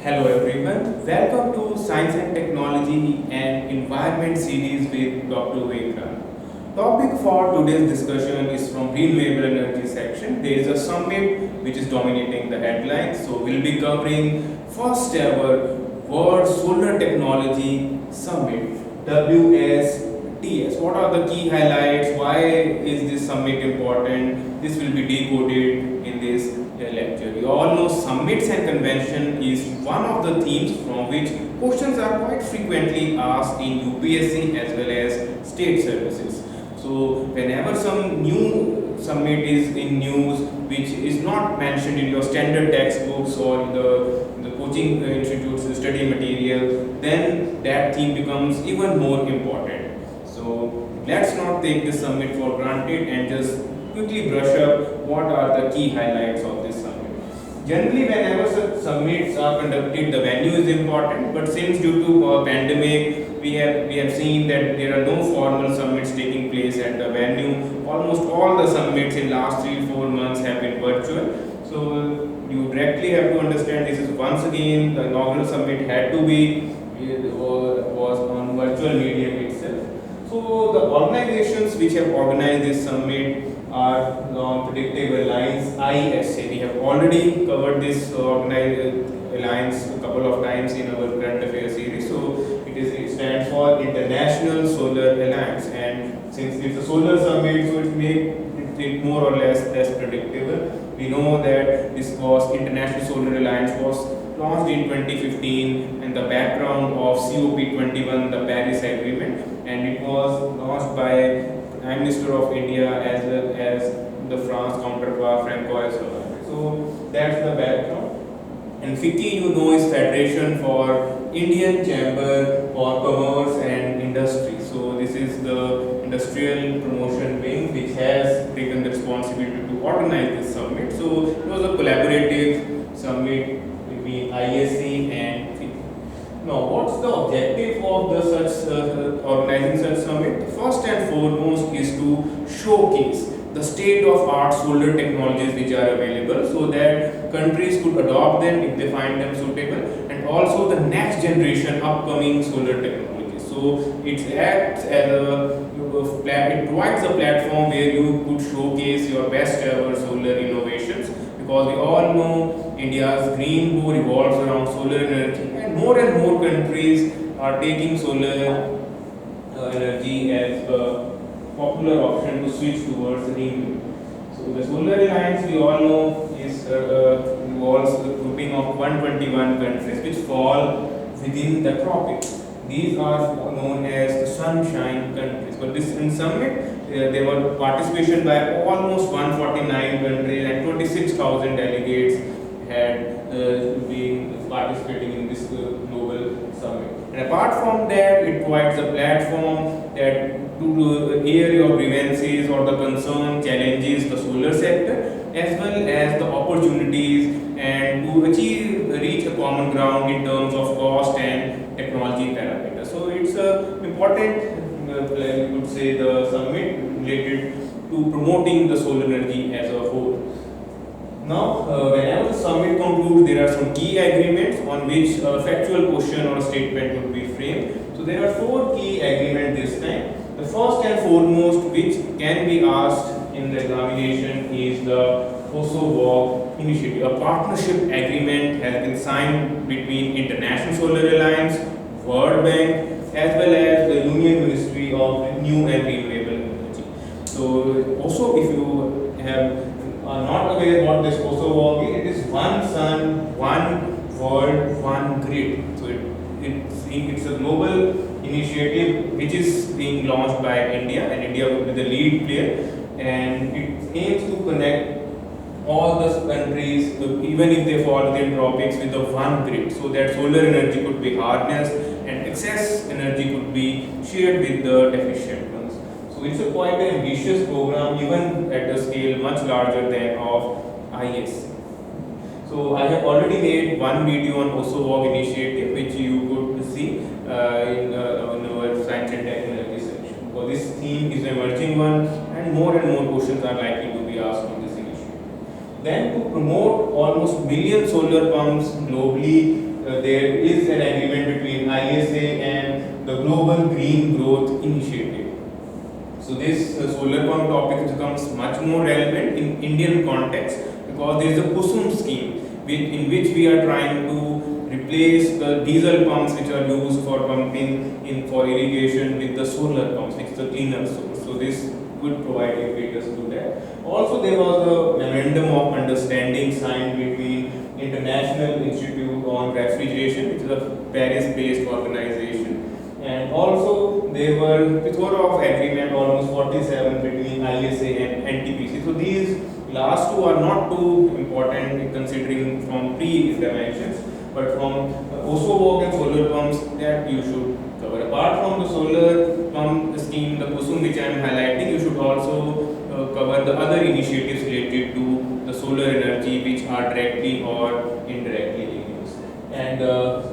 Hello everyone, welcome to Science and Technology and Environment series with Dr.Vivek Rana. Topic for today's discussion is from renewable energy section. There is a summit which is dominating the headlines. So we'll be covering first ever World Solar Technology Summit WSTS. What are the key highlights? Why is this summit important? This will be decoded in this lecture. You all know summits and convention is one of the themes from which questions are quite frequently asked in UPSC as well as state services. So whenever some new summit is in news which is not mentioned in your standard textbooks or in the coaching institutes study material, then that theme becomes even more important. So let's not take this summit for granted and just quickly brush up what are the key highlights of this summit. Generally, whenever such summits are conducted, the venue is important, but since due to a pandemic, we have seen that there are no formal summits taking place at the venue. Almost all the summits in last 3-4 months have been virtual. So you directly have to understand this is once again the inaugural summit had to be was on virtual medium itself. So the organizations which have organized this summit are on predictable lines ISA. We have already covered this alliance a couple of times in our current affairs series. So it stands for International Solar Alliance, and since it's a solar summit, so it more or less predictable. We know that this was International Solar Alliance was launched in 2015 and the background of COP21, the Paris Agreement, and it was launched by Prime Minister of India as well as the France counterpart Francois Hollande. So that's the background. And FICCI, you know, is Federation for Indian Chamber for Commerce and Industry. So this is the industrial promotion wing which has taken the responsibility to organize this summit. So it was a collaborative summit between ISC and FICCI. Now, what's the objective of the organizing such summit? First and foremost is to showcase the state-of-art solar technologies which are available, so that countries could adopt them if they find them suitable, and also the next generation upcoming solar technologies. So it acts as it provides a platform where you could showcase your best ever solar innovations, because we all know India's green boom revolves around solar energy, and more countries are taking solar energy as a popular option to switch towards renewable. So the Solar Alliance, we all know, is involves a grouping of 121 countries which fall within the tropics. These are known as the sunshine countries. But this in summit, there were participation by almost 149 countries and 26,000 delegates had been participating in this global summit. And apart from that, it provides a platform that to hear your grievances or the concern challenges the solar sector, as well as the opportunities, and to reach a common ground in terms of cost and technology parameters. So it's important, you could say, the summit related to promoting the solar energy as a whole. Now, whenever the summit concludes, there are some key agreements on which a factual question or a statement would be framed. So there are 4 key agreements this time. The first and foremost which can be asked in the examination is the Kosovo Initiative. A partnership agreement has been signed between International Solar Alliance, World Bank, as well as the Union Ministry of New and Renewable Energy. So also, if you are not aware what this Kosovo is, it is one sun, one world, one grid. So it's a global initiative which is being launched by India, and India will be the lead player, and it aims to connect all the countries, even if they fall within tropics, with the one grid, so that solar energy could be harnessed and excess energy could be shared with the deficient ones. So it's a quite an ambitious program, even at a scale much larger than of IS. So I have already made one video on Kosovo initiative which you could see in our science and technology section. So this theme is an emerging one, and more questions are likely to be asked on this initiative. Then to promote almost million solar pumps globally there is an agreement between ISA and the Global Green Growth Initiative. So this solar pump topic becomes much more relevant in Indian context because there is a Kusum scheme in which we are trying to replace the diesel pumps which are used for pumping in for irrigation with the solar pumps, which is a cleaner source. So this would provide impetus to that. Also, there was a memorandum of understanding signed between International Institute on Refrigeration, which is a Paris-based organization, and also there were plethora of agreement, almost 47 between ISA and NTPC. So these last two are not too important considering from pre-dimensions, but from OSO and solar pumps that you should cover. Apart from the solar pump scheme, the Kusum which I am highlighting, you should also cover the other initiatives related to the solar energy which are directly or indirectly in use. And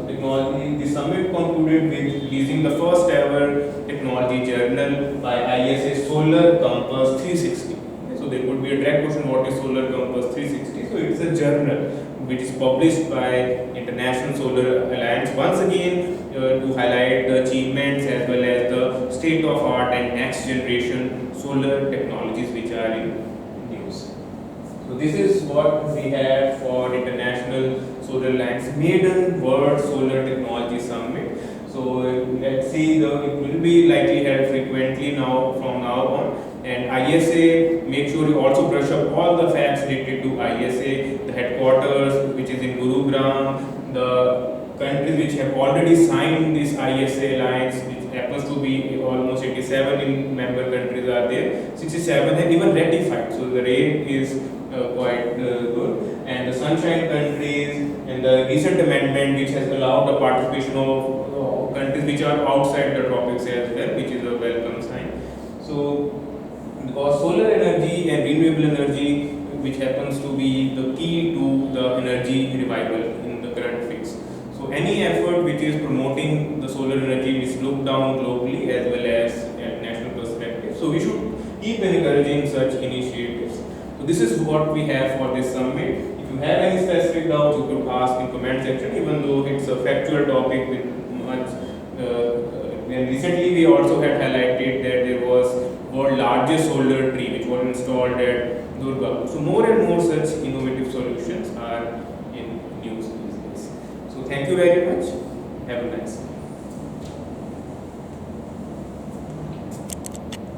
technology, the summit concluded with releasing the first ever technology journal by ISA Solar Compass 360. So there could be a direct question, what is Solar Compass 360? So it is a journal which is published by International Solar Alliance, once again to highlight the achievements as well as the state of art and next generation solar technologies which are in use. So this is what we have for International Solar Alliance Maiden World Solar Technology Summit. So let's see, it will be likely held frequently now from now on. And ISA, make sure you also brush up all the facts related to ISA, the headquarters which is in Gurugram, the countries which have already signed this ISA alliance, which happens to be almost 87 in member countries are there, 67 have even ratified, so the rate is quite good. And the sunshine countries and the recent amendment which has allowed the participation of countries which are outside the tropics as well, which is a welcome sign. So because solar energy and renewable energy, which happens to be the key to the energy revival in the current phase. So any effort which is promoting the solar energy is looked down globally as well as at national perspective. So we should keep encouraging such initiatives. So this is what we have for this summit. If you have any specific doubts, you could ask in comment section, even though it's a factual topic with much. And recently we also had highlighted that there was world largest solar tree which was installed at Durga. So more and more such innovative solutions are in use these days. So thank you very much. Have a nice day.